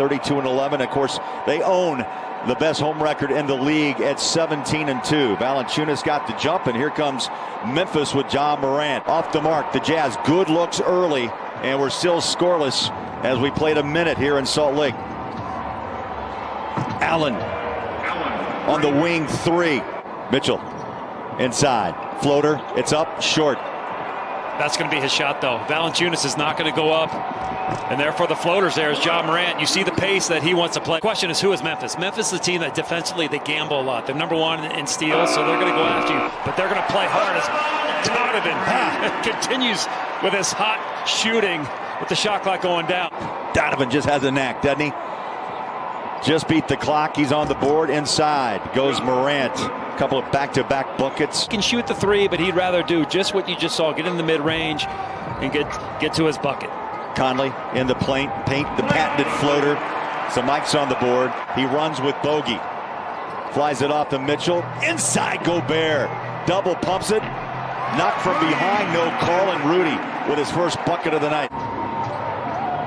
32-11. Of course, they own the best home record in the league at 17-2. Valanciunas got the jump, and here comes Memphis with John Morant. Off the mark, the Jazz. Good looks early, and we're still scoreless as we played a minute here in Salt Lake. Allen on the wing three. Mitchell inside. Floater. It's up. Short. That's going to be his shot, though. Valanciunas is not going to go up. And therefore, the floaters there is John Morant. You see the pace that he wants to play. The question is, who is Memphis? Memphis is a team that defensively, they gamble a lot. They're number one in steals, so they're going to go after you. But they're going to play hard as Donovan continues with his hot shooting with the shot clock going down. Donovan just has a knack, doesn't he? Just beat the clock. He's on the board. Inside goes Morant. A couple of back-to-back buckets. He can shoot the three, but he'd rather do just what you just saw. Get in the mid-range and get to his bucket. Conley in the paint, the patented floater. So Mike's on the board. He runs with Bogey. Flies it off to Mitchell. Inside Gobert. Double pumps it. Knocked from behind. No call. And Rudy with his first bucket of the night.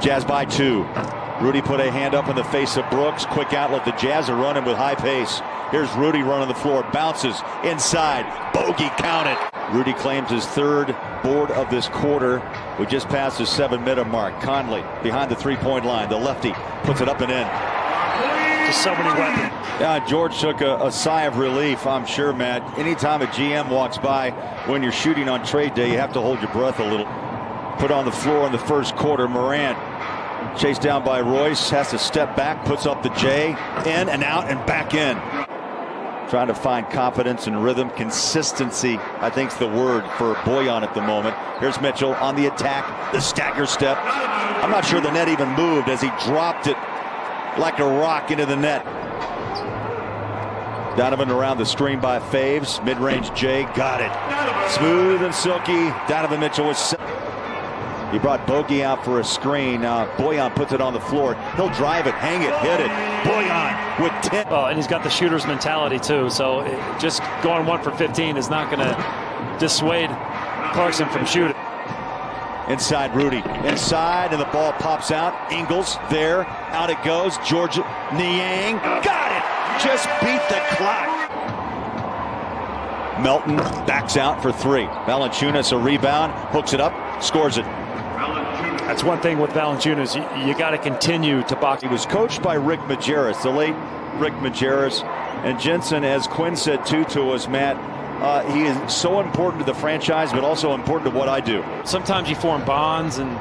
Jazz by 2. Rudy put a hand up in the face of Brooks. Quick outlet. The Jazz are running with high pace. Here's Rudy running the floor. Bounces inside. Bogey counted. Rudy claims his third board of this quarter. We just passed the 7-minute mark. Conley behind the three-point line. The lefty puts it up and in. Just so many weapons. Yeah, George took a sigh of relief, I'm sure, Matt. Anytime a GM walks by when you're shooting on trade day, you have to hold your breath a little. Put on the floor in the first quarter. Morant chased down by Royce, has to step back, puts up the J, in and out and back in. Trying to find confidence and rhythm. Consistency, I think, is the word for Bojan at the moment. Here's Mitchell on the attack, the stagger step. I'm not sure the net even moved as he dropped it like a rock into the net. Donovan around the screen by Faves. Mid-range J, got it. Smooth and silky. Donovan Mitchell was... He brought Bogey out for a screen. Bojan puts it on the floor. He'll drive it, hang it, hit it. Bojan with 10. Well, and he's got the shooter's mentality, too. So just going 1 for 15 is not going to dissuade Clarkson from shooting. Inside Rudy. Inside, and the ball pops out. Ingles there. Out it goes. George Niang. Got it! Just beat the clock. Melton backs out for 3. Valanciunas a rebound. Hooks it up. Scores it. That's one thing with Valanciunas. You got to continue to box. He was coached by Rick Majerus, the late Rick Majerus. And Jensen, as Quinn said too to us, Matt, he is so important to the franchise, but also important to what I do. Sometimes you form bonds and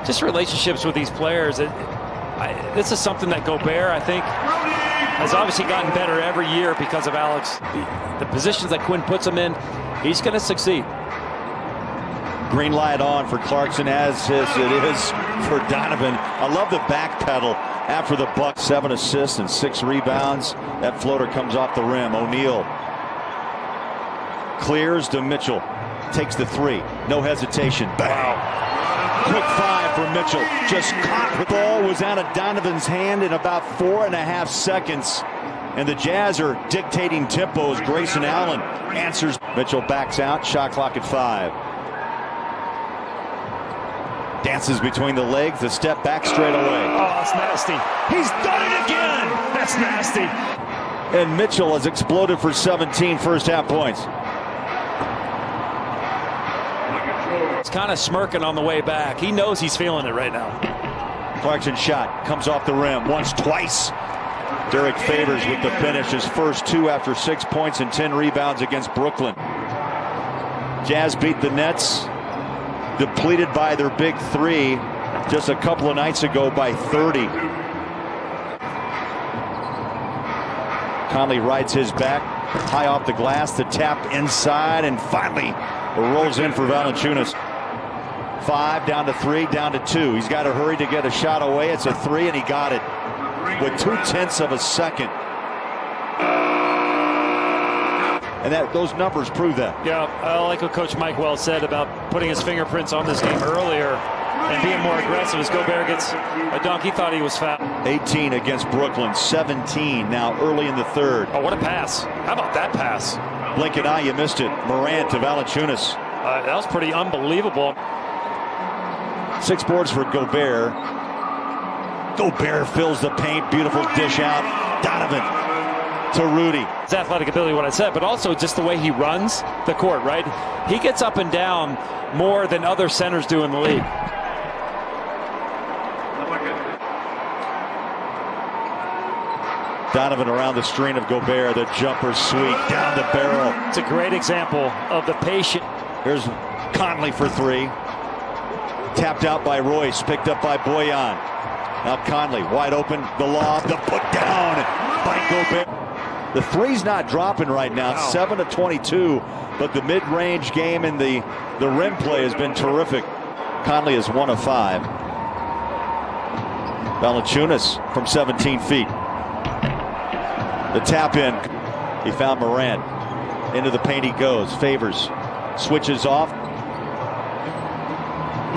just relationships with these players. This is something that Gobert, I think, has obviously gotten better every year because of Alex. The positions that Quinn puts him in, he's going to succeed. Green light on for Clarkson, as it is for Donovan. I love the back pedal after the buck. 7 assists and 6 rebounds. That floater comes off the rim. O'Neal clears to Mitchell. Takes the 3. No hesitation. Bang. Wow. Quick 5 for Mitchell. Just caught. The ball was out of Donovan's hand in about 4.5 seconds. And the Jazz are dictating tempo as Grayson Allen answers. Mitchell backs out. Shot clock at 5. Dances between the legs, the step back straight away. Oh, that's nasty. He's done it again! That's nasty. And Mitchell has exploded for 17 first half points. He's kind of smirking on the way back. He knows he's feeling it right now. Clarkson shot, comes off the rim, once, twice. Derek Favors with the finish, his first 2 after 6 points and 10 rebounds against Brooklyn. Jazz beat the Nets, depleted by their big 3 just a couple of nights ago by 30. Conley rides his back, high off the glass, the tap inside, and finally rolls in for Valanciunas. 5 down to 3, down to 2. He's got to hurry to get a shot away. It's a 3, and he got it with 0.2 of a second. And those numbers prove that. Yeah, I like what Coach Mike Wells said about putting his fingerprints on this game earlier and being more aggressive. As Gobert gets a dunk, he thought he was fouled. 18 against Brooklyn, 17 now early in the third. Oh, what a pass. How about that pass? Blink an eye, you missed it. Morant to Valanciunas. That was pretty unbelievable. 6 boards for Gobert. Gobert fills the paint. Beautiful dish out. Donovan to Rudy. His athletic ability, what I said, but also just the way he runs the court, right? He gets up and down more than other centers do in the league. Donovan around the screen of Gobert. The jumper sweep down the barrel. It's a great example of the patient. Here's Conley for three. Tapped out by Royce. Picked up by Boyan. Now Conley wide open. The lob. The put down by Gobert. The three's not dropping right now. Wow. 7 of 22. But the mid-range game and the rim play has been terrific. Conley is 1 of 5. Valanciunas from 17 feet. The tap in. He found Morant. Into the paint he goes. Favors. Switches off.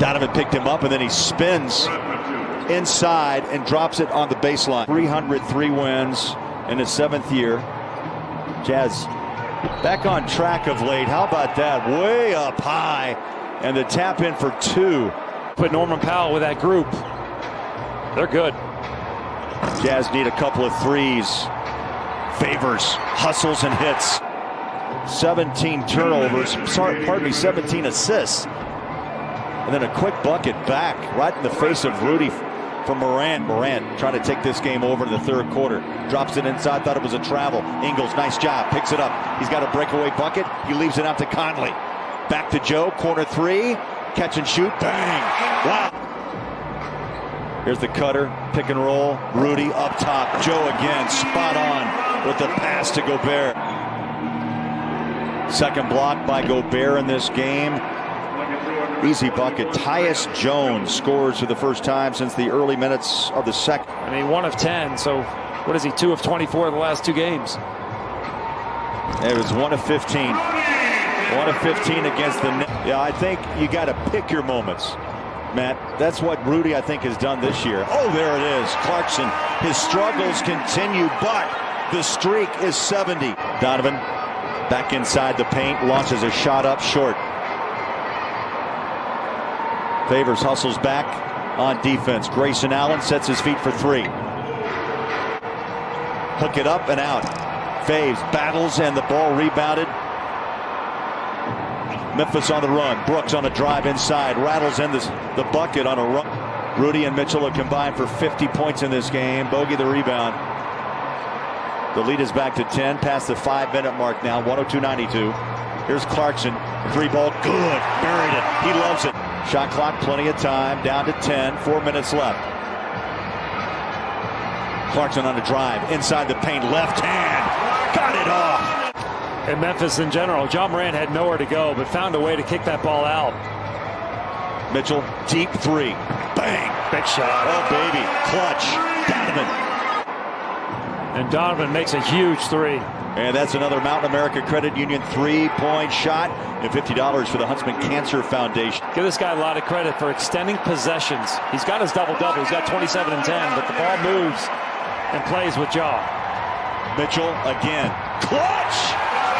Donovan picked him up and then he spins inside and drops it on the baseline. 303 wins in his 7th year. Jazz back on track of late. How about that? Way up high. And the tap in for 2. Put Norman Powell with that group. They're good. Jazz need a couple of threes. Favors, hustles and hits. 17 turnovers. 17 assists. And then a quick bucket back right in the face of Rudy from Morant. Morant trying to take this game over in the third quarter. Drops it inside, thought it was a travel. Ingles, nice job, picks it up. He's got a breakaway bucket. He leaves it out to Conley. Back to Joe, corner 3. Catch and shoot, bang. Wow. Here's the cutter, pick and roll. Rudy up top. Joe again, spot on with the pass to Gobert. Second block by Gobert in this game. Easy bucket. Tyus Jones scores for the first time since the early minutes of the second. I mean, 1 of 10, so what is he, 2 of 24 the last 2 games? It was 1 of 15. 1 of 15 against the Knicks. Yeah, I think you got to pick your moments, Matt. That's what Rudy, I think, has done this year. Oh, there it is. Clarkson. His struggles continue, but the streak is 70. Donovan back inside the paint, launches a shot up short. Favors hustles back on defense. Grayson Allen sets his feet for 3. Hook it up and out. Faves battles and the ball rebounded. Memphis on the run. Brooks on a drive inside. Rattles in the bucket on a run. Rudy and Mitchell have combined for 50 points in this game. Bogey the rebound. The lead is back to 10. Past the 5-minute mark now. 102-92. Here's Clarkson. 3-ball. Good. Buried it. He loves it. Shot clock, plenty of time. Down to 10. 4 minutes left. Clarkson on a drive. Inside the paint. Left hand. Got it off. And Memphis in general, John Morant had nowhere to go, but found a way to kick that ball out. Mitchell, deep 3. Bang. Big shot. Oh, baby. Clutch. Donovan. And Donovan makes a huge 3. And that's another Mountain America Credit Union 3-point shot and $50 for the Huntsman Cancer Foundation. Give this guy a lot of credit for extending possessions. He's got his double-double. He's got 27 and 10, but the ball moves and plays with jaw. Mitchell again. Clutch!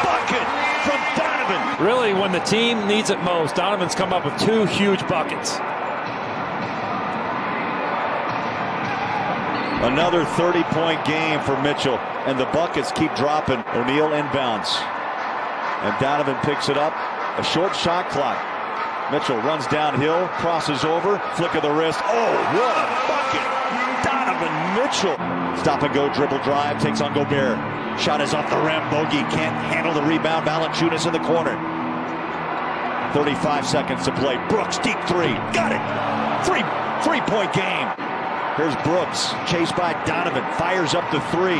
Bucket from Donovan. Really, when the team needs it most, Donovan's come up with 2 huge buckets. Another 30-point game for Mitchell, and the buckets keep dropping. O'Neal inbounds, and Donovan picks it up. A short shot clock. Mitchell runs downhill, crosses over, flick of the wrist. Oh, what a bucket! Donovan Mitchell. Stop and go dribble drive, takes on Gobert. Shot is off the rim. Bogey can't handle the rebound. Valanciunas in the corner. 35 seconds to play. Brooks, deep 3. Got it. Three-point game. Here's Brooks, chased by Donovan, fires up the 3.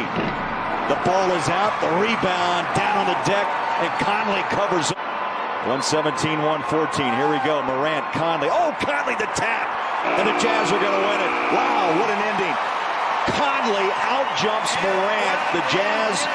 The ball is out, the rebound down on the deck, and Conley covers. 117-114, here we go, Morant, Conley. Oh, Conley the tap, and the Jazz are gonna win it. Wow, what an ending. Conley out-jumps Morant. The Jazz